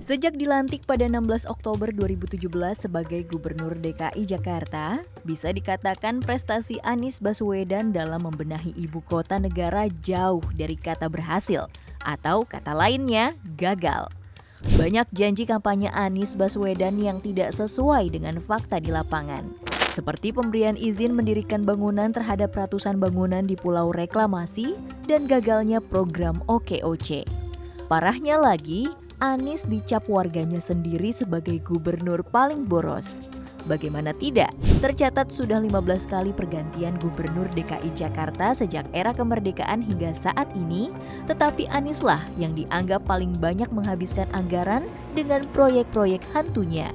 Sejak dilantik pada 16 Oktober 2017 sebagai Gubernur DKI Jakarta, bisa dikatakan prestasi Anies Baswedan dalam membenahi ibu kota negara jauh dari kata berhasil, atau kata lainnya gagal. Banyak janji kampanye Anies Baswedan yang tidak sesuai dengan fakta di lapangan. Seperti pemberian izin mendirikan bangunan terhadap ratusan bangunan di Pulau Reklamasi dan gagalnya program OKOC. Parahnya lagi, Anies dicap warganya sendiri sebagai gubernur paling boros. Bagaimana tidak, tercatat sudah 15 kali pergantian gubernur DKI Jakarta sejak era kemerdekaan hingga saat ini, tetapi Anieslah yang dianggap paling banyak menghabiskan anggaran dengan proyek-proyek hantunya.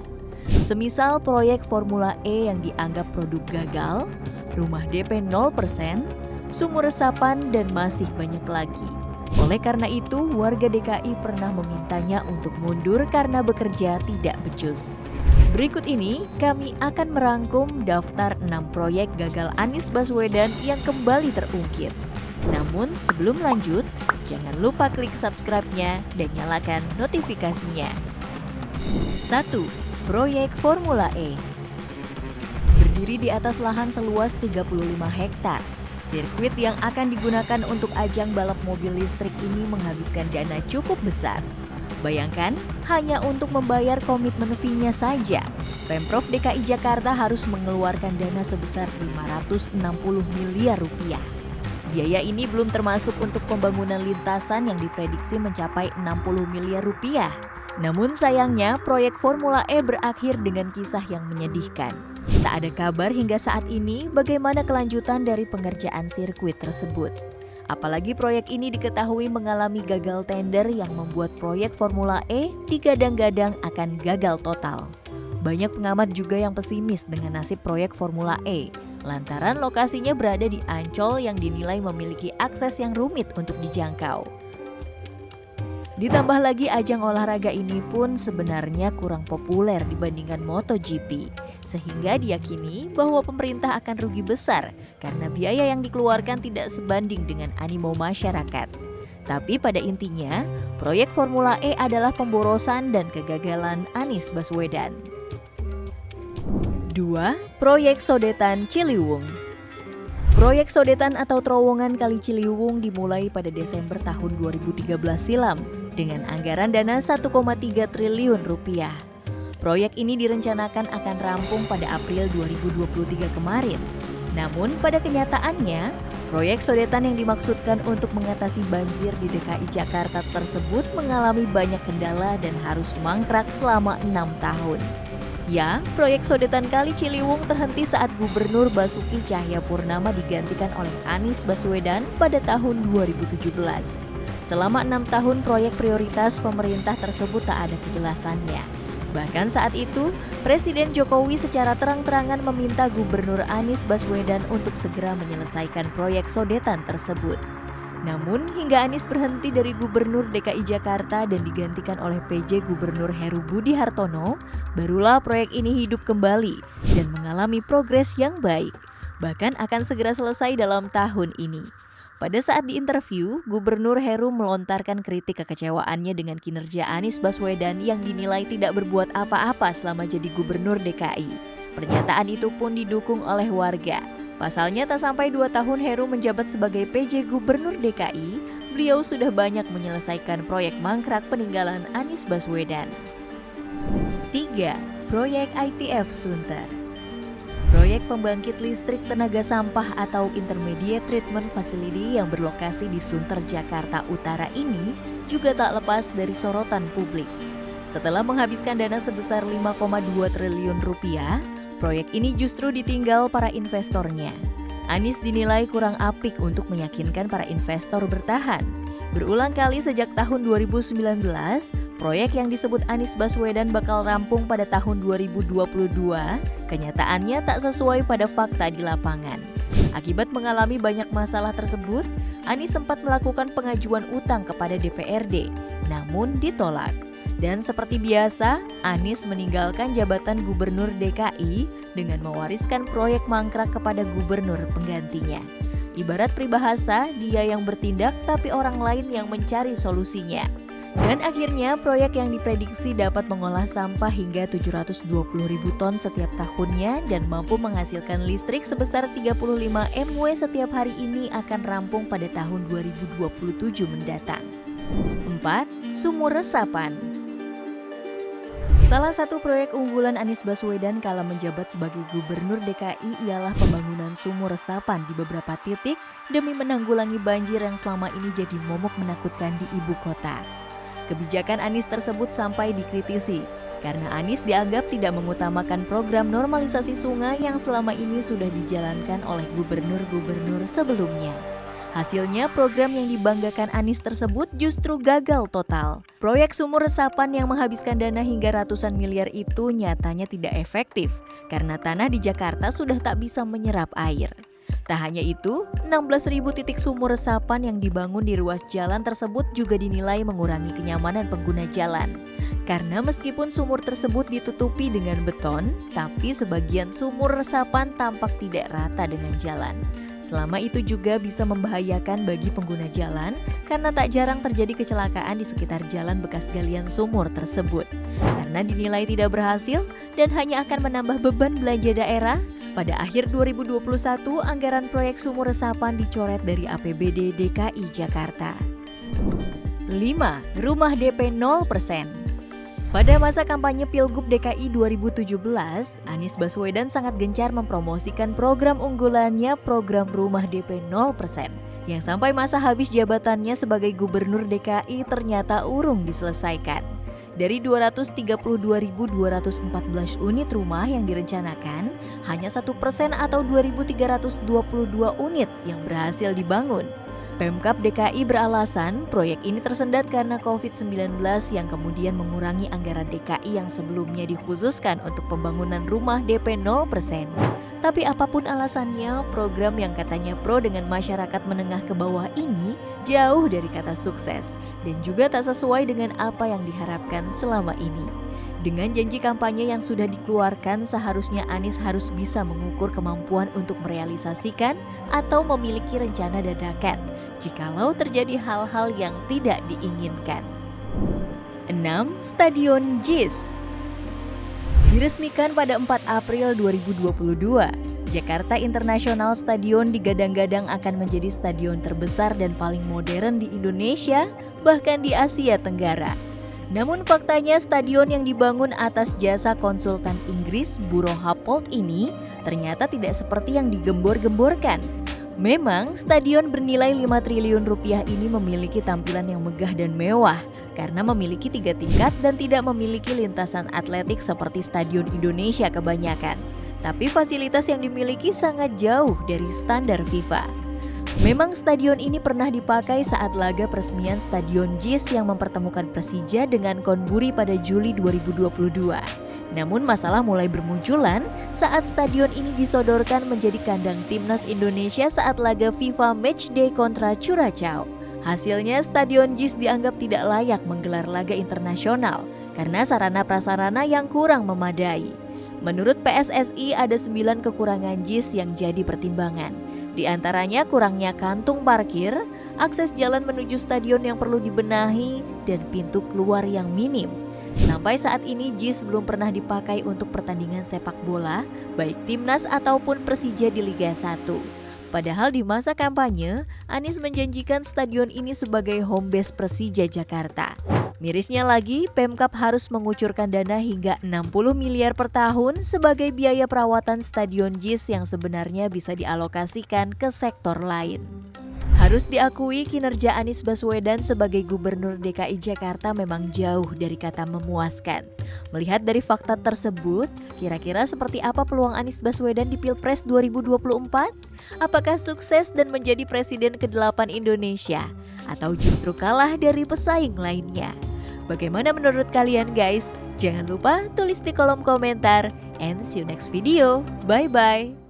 Semisal proyek Formula E yang dianggap produk gagal, rumah DP 0%, sumur resapan, dan masih banyak lagi. Oleh karena itu, warga DKI pernah memintanya untuk mundur karena bekerja tidak becus. Berikut ini, kami akan merangkum daftar 6 proyek gagal Anies Baswedan yang kembali terungkit. Namun, sebelum lanjut, jangan lupa klik subscribe-nya dan nyalakan notifikasinya. 1. Proyek Formula E. Berdiri di atas lahan seluas 35 hektar. Sirkuit yang akan digunakan untuk ajang balap mobil listrik ini menghabiskan dana cukup besar. Bayangkan, hanya untuk membayar komitmen fee-nya saja, Pemprov DKI Jakarta harus mengeluarkan dana sebesar 560 miliar rupiah. Biaya ini belum termasuk untuk pembangunan lintasan yang diprediksi mencapai 60 miliar rupiah. Namun sayangnya, proyek Formula E berakhir dengan kisah yang menyedihkan. Tak ada kabar hingga saat ini bagaimana kelanjutan dari pengerjaan sirkuit tersebut. Apalagi proyek ini diketahui mengalami gagal tender yang membuat proyek Formula E digadang-gadang akan gagal total. Banyak pengamat juga yang pesimis dengan nasib proyek Formula E, lantaran lokasinya berada di Ancol yang dinilai memiliki akses yang rumit untuk dijangkau. Ditambah lagi ajang olahraga ini pun sebenarnya kurang populer dibandingkan MotoGP, sehingga diyakini bahwa pemerintah akan rugi besar karena biaya yang dikeluarkan tidak sebanding dengan animo masyarakat. Tapi pada intinya, proyek Formula E adalah pemborosan dan kegagalan Anies Baswedan. 2. Proyek Sodetan Ciliwung. Proyek Sodetan atau terowongan Kali Ciliwung dimulai pada Desember tahun 2013 silam dengan anggaran dana 1,3 triliun rupiah. Proyek ini direncanakan akan rampung pada April 2023 kemarin. Namun pada kenyataannya, proyek sodetan yang dimaksudkan untuk mengatasi banjir di DKI Jakarta tersebut mengalami banyak kendala dan harus mangkrak selama 6 tahun. Ya, proyek sodetan Kali Ciliwung terhenti saat Gubernur Basuki Cahayapurnama digantikan oleh Anies Baswedan pada tahun 2017. Selama 6 tahun proyek prioritas pemerintah tersebut tak ada kejelasannya. Bahkan saat itu, Presiden Jokowi secara terang-terangan meminta Gubernur Anies Baswedan untuk segera menyelesaikan proyek sodetan tersebut. Namun, hingga Anies berhenti dari Gubernur DKI Jakarta dan digantikan oleh PJ Gubernur Heru Budi Hartono, barulah proyek ini hidup kembali dan mengalami progres yang baik. Bahkan akan segera selesai dalam tahun ini. Pada saat diinterview, Gubernur Heru melontarkan kritik kekecewaannya dengan kinerja Anies Baswedan yang dinilai tidak berbuat apa-apa selama jadi Gubernur DKI. Pernyataan itu pun didukung oleh warga. Pasalnya tak sampai 2 tahun Heru menjabat sebagai PJ Gubernur DKI, beliau sudah banyak menyelesaikan proyek mangkrak peninggalan Anies Baswedan. 3. Proyek ITF Sunter. Proyek pembangkit listrik tenaga sampah atau Intermediate Treatment Facility yang berlokasi di Sunter, Jakarta Utara ini juga tak lepas dari sorotan publik. Setelah menghabiskan dana sebesar 5,2 triliun rupiah, proyek ini justru ditinggal para investornya. Anies dinilai kurang apik untuk meyakinkan para investor bertahan. Berulang kali sejak tahun 2019, proyek yang disebut Anies Baswedan bakal rampung pada tahun 2022, kenyataannya tak sesuai pada fakta di lapangan. Akibat mengalami banyak masalah tersebut, Anies sempat melakukan pengajuan utang kepada DPRD, namun ditolak. Dan seperti biasa, Anies meninggalkan jabatan Gubernur DKI dengan mewariskan proyek mangkrak kepada gubernur penggantinya. Ibarat peribahasa, dia yang bertindak tapi orang lain yang mencari solusinya. Dan akhirnya proyek yang diprediksi dapat mengolah sampah hingga 720.000 ton setiap tahunnya dan mampu menghasilkan listrik sebesar 35 MW setiap hari ini akan rampung pada tahun 2027 mendatang. 4. Sumur resapan. Salah satu proyek unggulan Anies Baswedan kala menjabat sebagai Gubernur DKI ialah pembangunan sumur resapan di beberapa titik demi menanggulangi banjir yang selama ini jadi momok menakutkan di ibu kota. Kebijakan Anies tersebut sampai dikritisi karena Anies dianggap tidak mengutamakan program normalisasi sungai yang selama ini sudah dijalankan oleh gubernur-gubernur sebelumnya. Hasilnya, program yang dibanggakan Anies tersebut justru gagal total. Proyek sumur resapan yang menghabiskan dana hingga ratusan miliar itu nyatanya tidak efektif karena tanah di Jakarta sudah tak bisa menyerap air. Tak hanya itu, 16.000 titik sumur resapan yang dibangun di ruas jalan tersebut juga dinilai mengurangi kenyamanan pengguna jalan. Karena meskipun sumur tersebut ditutupi dengan beton, tapi sebagian sumur resapan tampak tidak rata dengan jalan. Selama itu juga bisa membahayakan bagi pengguna jalan karena tak jarang terjadi kecelakaan di sekitar jalan bekas galian sumur tersebut. Karena dinilai tidak berhasil dan hanya akan menambah beban belanja daerah, pada akhir 2021 anggaran proyek sumur resapan dicoret dari APBD DKI Jakarta. 5. Rumah DP 0%. Pada masa kampanye Pilgub DKI 2017, Anies Baswedan sangat gencar mempromosikan program unggulannya program Rumah DP 0%, yang sampai masa habis jabatannya sebagai Gubernur DKI ternyata urung diselesaikan. Dari 232.214 unit rumah yang direncanakan, hanya 1% atau 2.322 unit yang berhasil dibangun. Pemkab DKI beralasan proyek ini tersendat karena COVID-19 yang kemudian mengurangi anggaran DKI yang sebelumnya dikhususkan untuk pembangunan rumah DP 0%. Tapi apapun alasannya, program yang katanya pro dengan masyarakat menengah ke bawah ini jauh dari kata sukses dan juga tak sesuai dengan apa yang diharapkan selama ini. Dengan janji kampanye yang sudah dikeluarkan, seharusnya Anies harus bisa mengukur kemampuan untuk merealisasikan atau memiliki rencana dadakan jikalau terjadi hal-hal yang tidak diinginkan. 6. Stadion JIS. Diresmikan pada 4 April 2022, Jakarta International Stadium digadang-gadang akan menjadi stadion terbesar dan paling modern di Indonesia, bahkan di Asia Tenggara. Namun faktanya stadion yang dibangun atas jasa konsultan Inggris Buro Happold ini ternyata tidak seperti yang digembor-gemborkan. Memang stadion bernilai 5 triliun rupiah ini memiliki tampilan yang megah dan mewah karena memiliki 3 tingkat dan tidak memiliki lintasan atletik seperti Stadion Indonesia kebanyakan. Tapi fasilitas yang dimiliki sangat jauh dari standar FIFA. Memang stadion ini pernah dipakai saat laga peresmian Stadion JIS yang mempertemukan Persija dengan Konburi pada Juli 2022. Namun masalah mulai bermunculan saat stadion ini disodorkan menjadi kandang timnas Indonesia saat laga FIFA Matchday kontra Curaçao. Hasilnya stadion JIS dianggap tidak layak menggelar laga internasional karena sarana prasarana yang kurang memadai. Menurut PSSI ada 9 kekurangan JIS yang jadi pertimbangan. Di antaranya kurangnya kantung parkir, akses jalan menuju stadion yang perlu dibenahi, dan pintu keluar yang minim. Sampai saat ini JIS belum pernah dipakai untuk pertandingan sepak bola, baik timnas ataupun Persija di Liga 1. Padahal di masa kampanye, Anies menjanjikan stadion ini sebagai home base Persija Jakarta. Mirisnya lagi, Pemkab harus mengucurkan dana hingga 60 miliar per tahun sebagai biaya perawatan stadion JIS yang sebenarnya bisa dialokasikan ke sektor lain. Harus diakui kinerja Anies Baswedan sebagai Gubernur DKI Jakarta memang jauh dari kata memuaskan. Melihat dari fakta tersebut, kira-kira seperti apa peluang Anies Baswedan di Pilpres 2024? Apakah sukses dan menjadi Presiden ke-8 Indonesia? Atau justru kalah dari pesaing lainnya? Bagaimana menurut kalian guys? Jangan lupa tulis di kolom komentar. And see you next video. Bye-bye.